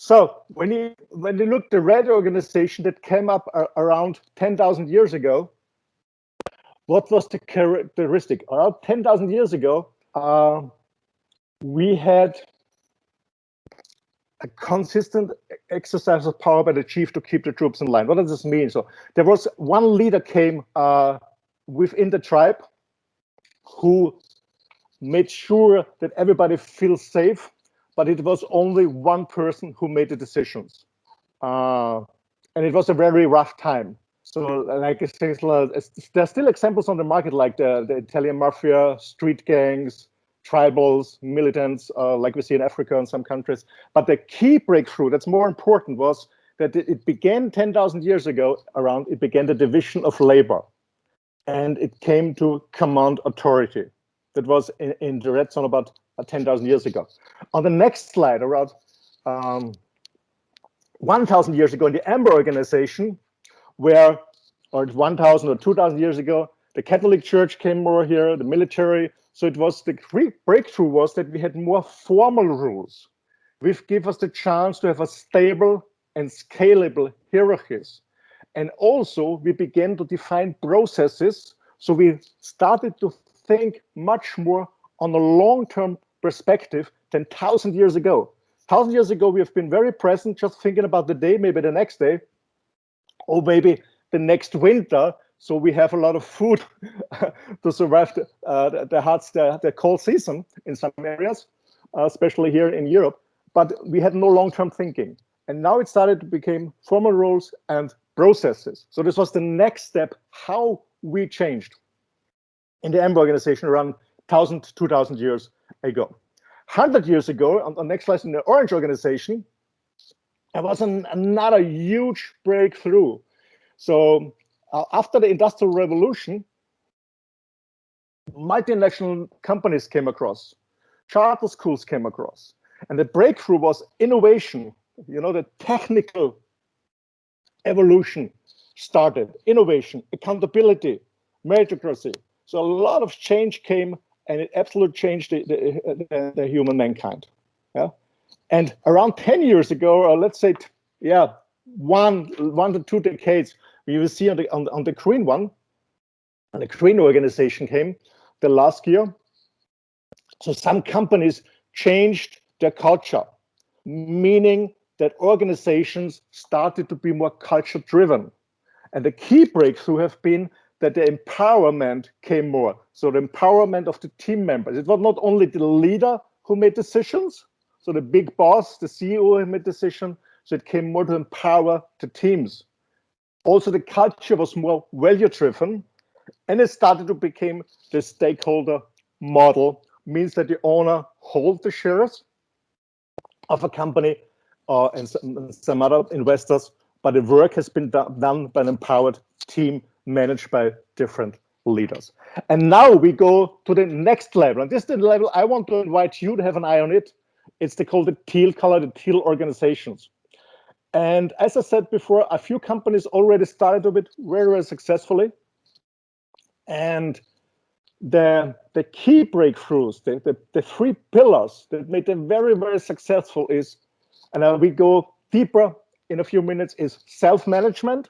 So when you look at the red organization that came up around 10,000 years ago, what was the characteristic? Around 10,000 years ago, we had a consistent exercise of power by the chief to keep the troops in line. What does this mean? So there was one leader came within the tribe who made sure that everybody feels safe, but it was only one person who made the decisions. And it was a very rough time. So like there's still examples on the market like the Italian mafia, street gangs, tribals, militants, like we see in Africa and some countries. But the key breakthrough that's more important was that it began 10,000 years ago it began the division of labor. And it came to command authority. That was in the red zone about 10,000 years ago. On the next slide, around 1,000 years ago in the Amber organization, or 1,000 or 2,000 years ago, the Catholic Church came more here, the military. So it was the breakthrough was that we had more formal rules, which give us the chance to have a stable and scalable hierarchies. And also we began to define processes. So we started to think much more on a long-term perspective than 1,000 years ago. 1,000 years ago, we have been very present, just thinking about the day, maybe the next day, or maybe the next winter. So we have a lot of food to survive the cold season in some areas, especially here in Europe. But we had no long-term thinking. And now it started to become formal rules and processes. So this was the next step, how we changed in the Amber organization around 1,000, 2,000 years ago. 100 years ago, on the next slide in the Orange organization, there was another huge breakthrough. So after the Industrial Revolution, multinational companies came across, charter schools came across, and the breakthrough was innovation. You know, the technical evolution started, innovation, accountability, meritocracy. So a lot of change came, and it absolutely changed the human mankind. Yeah, and around 10 years ago, or let's say, one to 2 decades, we will see on the green one, and the green organization came the last year. So some companies changed their culture, meaning that organizations started to be more culture driven. And the key breakthrough have been that the empowerment came more. So the empowerment of the team members. It was not only the leader who made decisions, so the big boss, the CEO who made decisions, so it came more to empower the teams. Also, the culture was more value-driven, and it started to become the stakeholder model, means that the owner holds the shares of a company and some other investors, but the work has been done by an empowered team managed by different leaders. And now we go to the next level, and this is the level I want to invite you to have an eye on it. It's called the teal color, the teal organizations. And as I said before, a few companies already started with it very, very successfully. And the key breakthroughs, the 3 pillars that made them very, very successful is, and we go deeper in a few minutes, is self-management,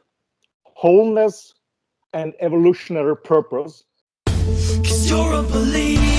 wholeness, and evolutionary purpose. 'Cause you're a believer.